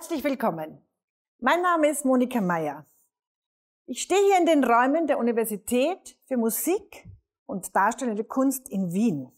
Herzlich willkommen. Mein Name ist Monika Meyer. Ich stehe hier in den Räumen der Universität für Musik und Darstellende Kunst in Wien.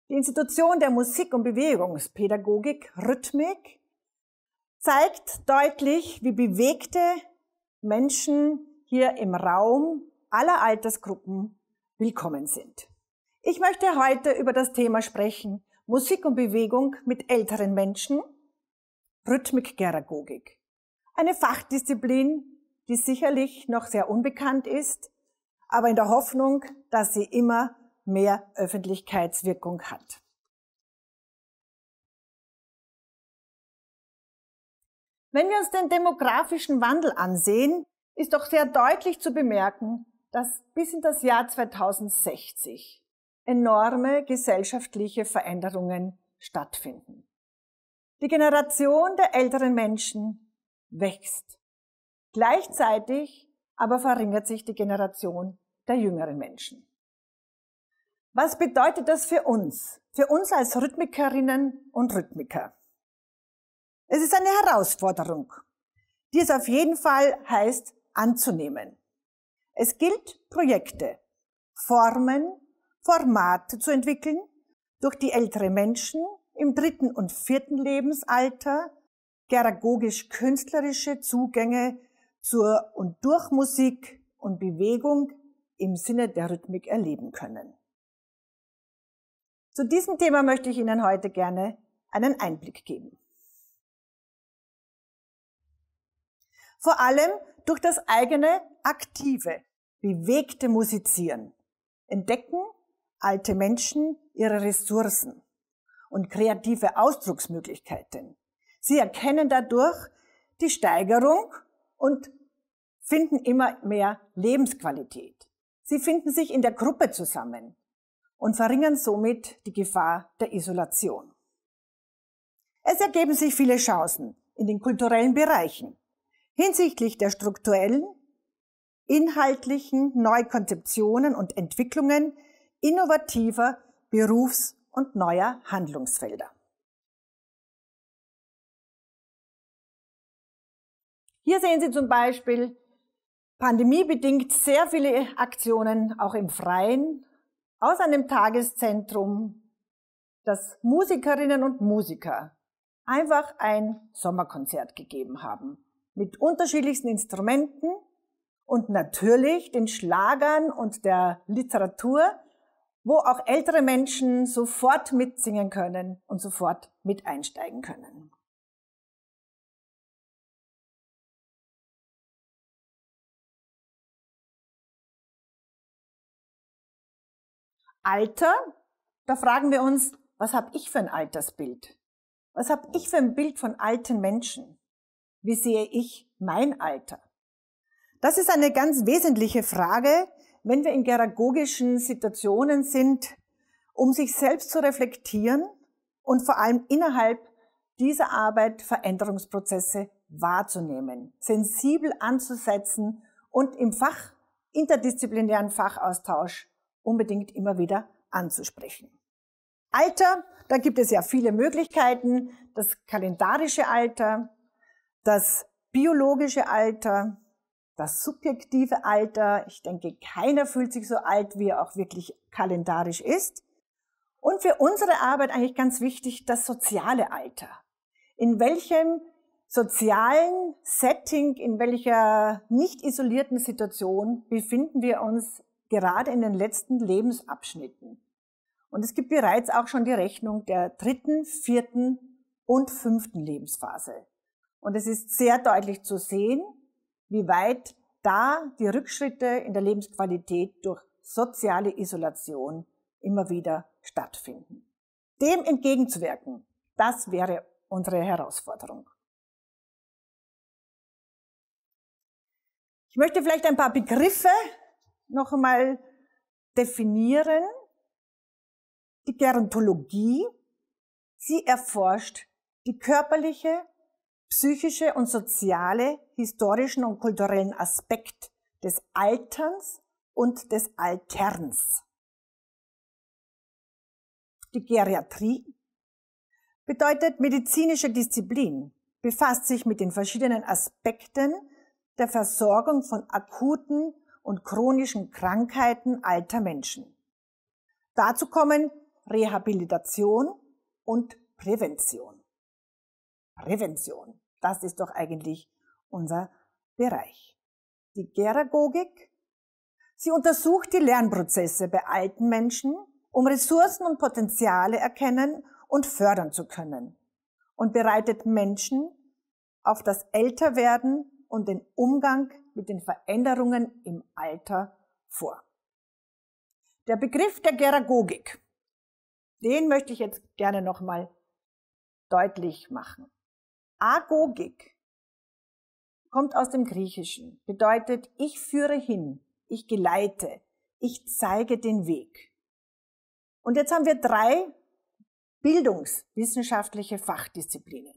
Die Institution der Musik- und Bewegungspädagogik, Rhythmik, zeigt deutlich, wie bewegte Menschen hier im Raum aller Altersgruppen willkommen sind. Ich möchte heute über das Thema sprechen, Musik und Bewegung mit älteren Menschen, Rhythmikgeragogik. Eine Fachdisziplin, die sicherlich noch sehr unbekannt ist, aber in der Hoffnung, dass sie immer mehr Öffentlichkeitswirkung hat. Wenn wir uns den demografischen Wandel ansehen, ist doch sehr deutlich zu bemerken, dass bis in das Jahr 2060 enorme gesellschaftliche Veränderungen stattfinden. Die Generation der älteren Menschen wächst. Gleichzeitig aber verringert sich die Generation der jüngeren Menschen. Was bedeutet das für uns als Rhythmikerinnen und Rhythmiker? Es ist eine Herausforderung, die es auf jeden Fall heißt, anzunehmen. Es gilt, Projekte, Formen, Formate zu entwickeln, durch die ältere Menschen im 3. und 4. Lebensalter geragogisch-künstlerische Zugänge zur und durch Musik und Bewegung im Sinne der Rhythmik erleben können. Zu diesem Thema möchte ich Ihnen heute gerne einen Einblick geben. Vor allem durch das eigene, aktive, bewegte Musizieren entdecken alte Menschen ihre Ressourcen und kreative Ausdrucksmöglichkeiten. Sie erkennen dadurch die Steigerung und finden immer mehr Lebensqualität. Sie finden sich in der Gruppe zusammen und verringern somit die Gefahr der Isolation. Es ergeben sich viele Chancen in den kulturellen Bereichen hinsichtlich der strukturellen, inhaltlichen Neukonzeptionen und Entwicklungen innovativer Berufs- und neuer Handlungsfelder. Hier sehen Sie zum Beispiel pandemiebedingt sehr viele Aktionen auch im Freien aus einem Tageszentrum, das Musikerinnen und Musiker einfach ein Sommerkonzert gegeben haben mit unterschiedlichsten Instrumenten und natürlich den Schlagern und der Literatur, wo auch ältere Menschen sofort mitsingen können und sofort mit einsteigen können. Alter, da fragen wir uns, was habe ich für ein Altersbild? Was habe ich für ein Bild von alten Menschen? Wie sehe ich mein Alter? Das ist eine ganz wesentliche Frage, wenn wir in geragogischen Situationen sind, um sich selbst zu reflektieren und vor allem innerhalb dieser Arbeit Veränderungsprozesse wahrzunehmen, sensibel anzusetzen und im interdisziplinären Fachaustausch unbedingt immer wieder anzusprechen. Alter, da gibt es ja viele Möglichkeiten, das kalendarische Alter, das biologische Alter, das subjektive Alter. Ich denke, keiner fühlt sich so alt, wie er auch wirklich kalendarisch ist. Und für unsere Arbeit eigentlich ganz wichtig, das soziale Alter. In welchem sozialen Setting, in welcher nicht isolierten Situation befinden wir uns gerade in den letzten Lebensabschnitten? Und es gibt bereits auch schon die Rechnung der 3., 4. und 5. Lebensphase. Und es ist sehr deutlich zu sehen, wie weit da die Rückschritte in der Lebensqualität durch soziale Isolation immer wieder stattfinden. Dem entgegenzuwirken, das wäre unsere Herausforderung. Ich möchte vielleicht ein paar Begriffe noch einmal definieren. Die Gerontologie, sie erforscht die körperliche, psychische und soziale, historischen und kulturellen Aspekt des Alterns und des Alterns. Die Geriatrie bedeutet medizinische Disziplin, befasst sich mit den verschiedenen Aspekten der Versorgung von akuten und chronischen Krankheiten alter Menschen. Dazu kommen Rehabilitation und Prävention. Prävention, das ist doch eigentlich unser Bereich. Die Gäragogik, sie untersucht die Lernprozesse bei alten Menschen, um Ressourcen und Potenziale erkennen und fördern zu können und bereitet Menschen auf das Älterwerden und den Umgang mit den Veränderungen im Alter vor. Der Begriff der Gäragogik, den möchte ich jetzt gerne nochmal deutlich machen. Agogik kommt aus dem Griechischen, bedeutet ich führe hin, ich geleite, ich zeige den Weg. Und jetzt haben wir 3 bildungswissenschaftliche Fachdisziplinen.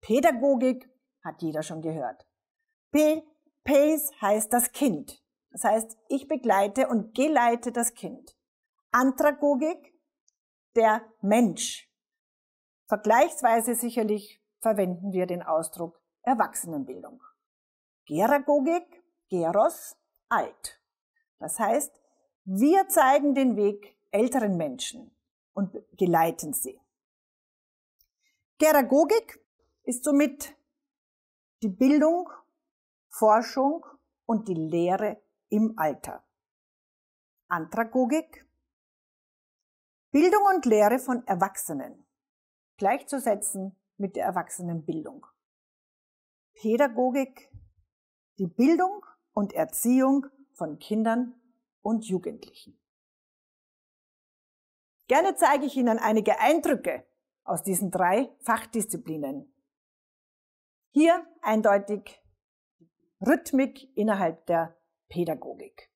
Pädagogik hat jeder schon gehört. Pace heißt das Kind. Das heißt, ich begleite und geleite das Kind. Andragogik, der Mensch. Vergleichsweise sicherlich verwenden wir den Ausdruck Erwachsenenbildung. Gäragogik, Geros, alt. Das heißt, wir zeigen den Weg älteren Menschen und geleiten sie. Gäragogik ist somit die Bildung, Forschung und die Lehre im Alter. Andragogik, Bildung und Lehre von Erwachsenen, gleichzusetzen mit der Erwachsenenbildung. Pädagogik, die Bildung und Erziehung von Kindern und Jugendlichen. Gerne zeige ich Ihnen einige Eindrücke aus diesen 3 Fachdisziplinen. Hier eindeutig Rhythmik innerhalb der Pädagogik.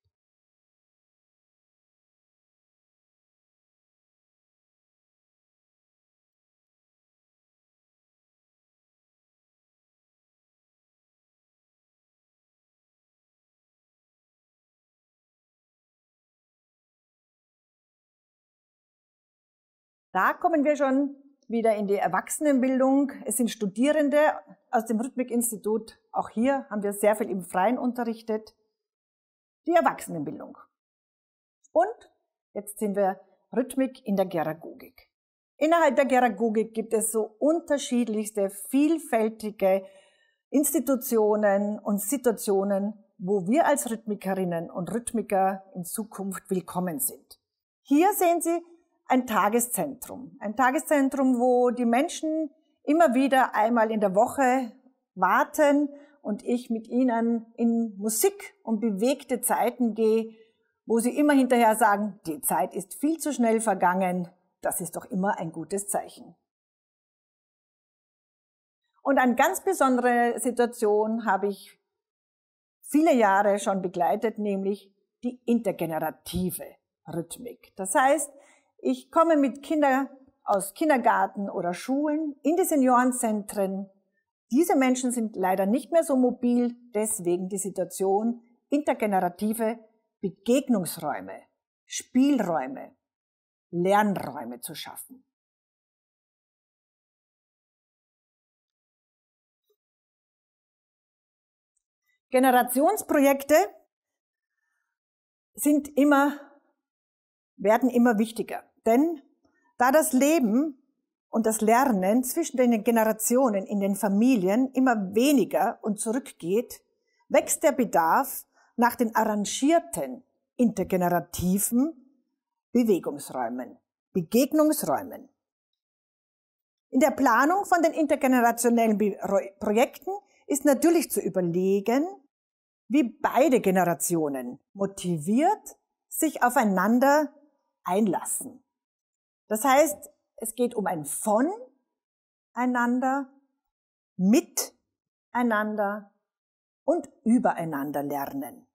Da kommen wir schon wieder in die Erwachsenenbildung. Es sind Studierende aus dem Rhythmikinstitut. Auch hier haben wir sehr viel im Freien unterrichtet. Die Erwachsenenbildung. Und jetzt sind wir Rhythmik in der Gäragogik. Innerhalb der Gäragogik gibt es so unterschiedlichste, vielfältige Institutionen und Situationen, wo wir als Rhythmikerinnen und Rhythmiker in Zukunft willkommen sind. Hier sehen Sie ein Tageszentrum, wo die Menschen immer wieder einmal in der Woche warten und ich mit ihnen in Musik und bewegte Zeiten gehe, wo sie immer hinterher sagen, die Zeit ist viel zu schnell vergangen, das ist doch immer ein gutes Zeichen. Und eine ganz besondere Situation habe ich viele Jahre schon begleitet, nämlich die intergenerative Rhythmik. Das heißt, ich komme mit Kindern aus Kindergarten oder Schulen in die Seniorenzentren. Diese Menschen sind leider nicht mehr so mobil, deswegen die Situation intergenerative Begegnungsräume, Spielräume, Lernräume zu schaffen. Generationsprojekte werden immer wichtiger, denn da das Leben und das Lernen zwischen den Generationen in den Familien immer weniger und zurückgeht, wächst der Bedarf nach den arrangierten intergenerativen Bewegungsräumen, Begegnungsräumen. In der Planung von den intergenerationellen Projekten ist natürlich zu überlegen, wie beide Generationen motiviert sich aufeinander einlassen. Das heißt, es geht um ein Voneinander, Miteinander und Übereinander lernen.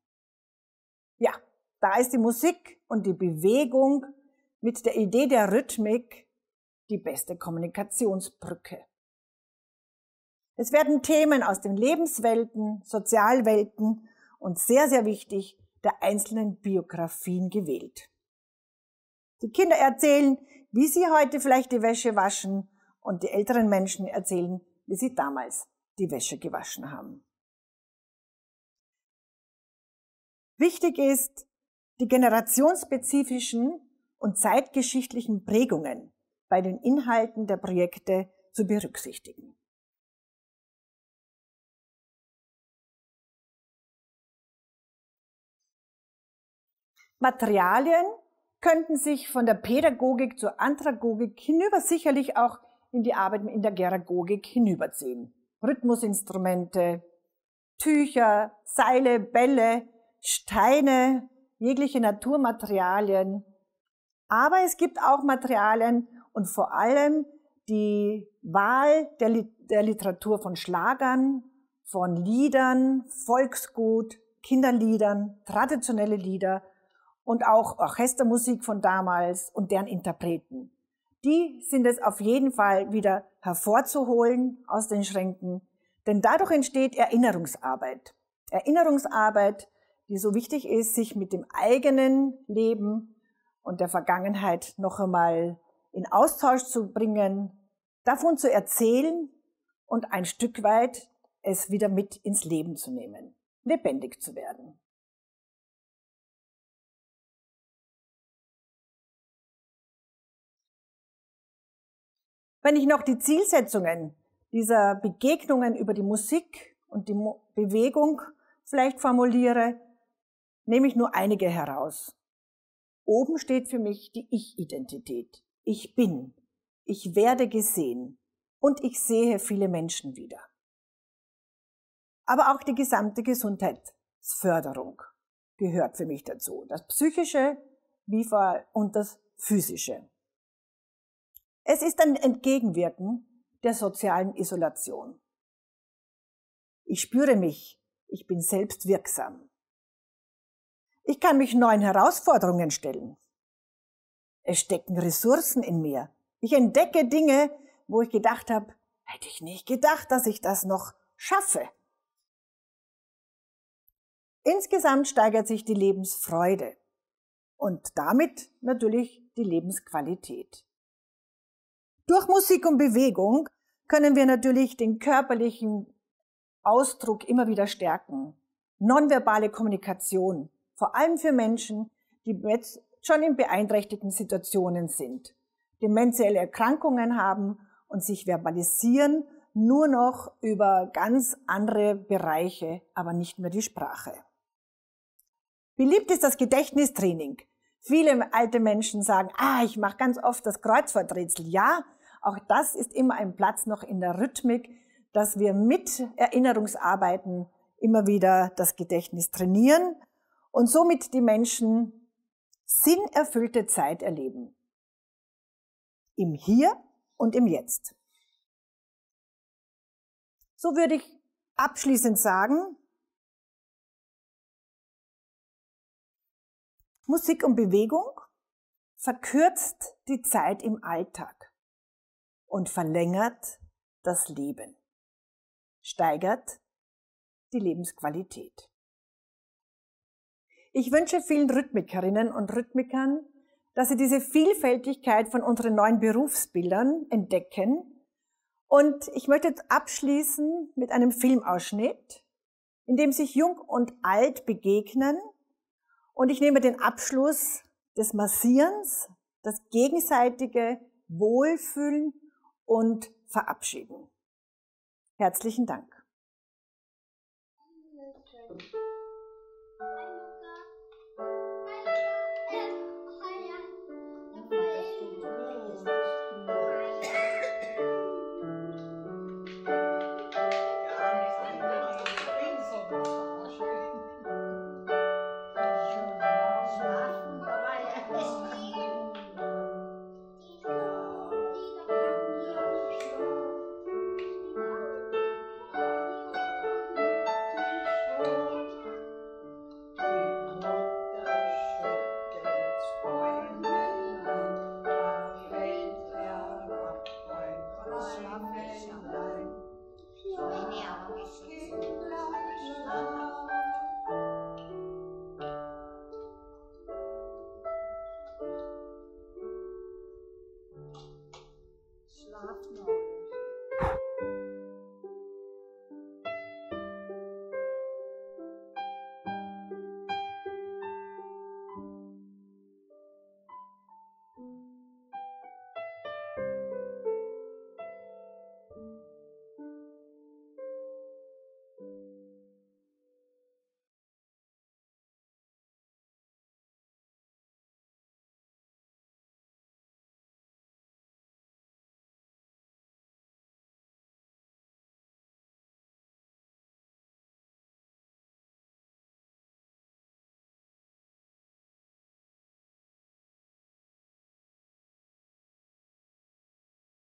Ja, da ist die Musik und die Bewegung mit der Idee der Rhythmik die beste Kommunikationsbrücke. Es werden Themen aus den Lebenswelten, Sozialwelten und sehr, sehr wichtig, der einzelnen Biografien gewählt. Die Kinder erzählen, wie sie heute vielleicht die Wäsche waschen und die älteren Menschen erzählen, wie sie damals die Wäsche gewaschen haben. Wichtig ist, die generationsspezifischen und zeitgeschichtlichen Prägungen bei den Inhalten der Projekte zu berücksichtigen. Materialien könnten sich von der Pädagogik zur Andragogik hinüber sicherlich auch in die Arbeit in der Geragogik hinüberziehen. Rhythmusinstrumente, Tücher, Seile, Bälle, Steine, jegliche Naturmaterialien. Aber es gibt auch Materialien und vor allem die Wahl der Literatur von Schlagern, von Liedern, Volksgut, Kinderliedern, traditionelle Lieder und auch Orchestermusik von damals und deren Interpreten. Die sind es auf jeden Fall wieder hervorzuholen aus den Schränken, denn dadurch entsteht Erinnerungsarbeit. Erinnerungsarbeit, die so wichtig ist, sich mit dem eigenen Leben und der Vergangenheit noch einmal in Austausch zu bringen, davon zu erzählen und ein Stück weit es wieder mit ins Leben zu nehmen, lebendig zu werden. Wenn ich noch die Zielsetzungen dieser Begegnungen über die Musik und die Bewegung vielleicht formuliere, nehme ich nur einige heraus. Oben steht für mich die Ich-Identität. Ich bin, ich werde gesehen und ich sehe viele Menschen wieder. Aber auch die gesamte Gesundheitsförderung gehört für mich dazu. Das Psychische wie und das Physische. Es ist ein Entgegenwirken der sozialen Isolation. Ich spüre mich, ich bin selbst wirksam. Ich kann mich neuen Herausforderungen stellen. Es stecken Ressourcen in mir. Ich entdecke Dinge, wo ich gedacht habe, hätte ich nicht gedacht, dass ich das noch schaffe. Insgesamt steigert sich die Lebensfreude und damit natürlich die Lebensqualität. Durch Musik und Bewegung können wir natürlich den körperlichen Ausdruck immer wieder stärken. Nonverbale Kommunikation, vor allem für Menschen, die jetzt schon in beeinträchtigten Situationen sind, dementielle Erkrankungen haben und sich verbalisieren nur noch über ganz andere Bereiche, aber nicht mehr die Sprache. Beliebt ist das Gedächtnistraining. Viele alte Menschen sagen, ich mache ganz oft das Kreuzworträtsel. Ja, auch das ist immer ein Platz noch in der Rhythmik, dass wir mit Erinnerungsarbeiten immer wieder das Gedächtnis trainieren und somit die Menschen sinnerfüllte Zeit erleben. Im Hier und im Jetzt. So würde ich abschließend sagen, Musik und Bewegung verkürzt die Zeit im Alltag und verlängert das Leben, steigert die Lebensqualität. Ich wünsche vielen Rhythmikerinnen und Rhythmikern, dass sie diese Vielfältigkeit von unseren neuen Berufsbildern entdecken. Und ich möchte jetzt abschließen mit einem Filmausschnitt, in dem sich Jung und Alt begegnen. Und ich nehme den Abschluss des Massierens, das gegenseitige Wohlfühlen und Verabschieden. Herzlichen Dank.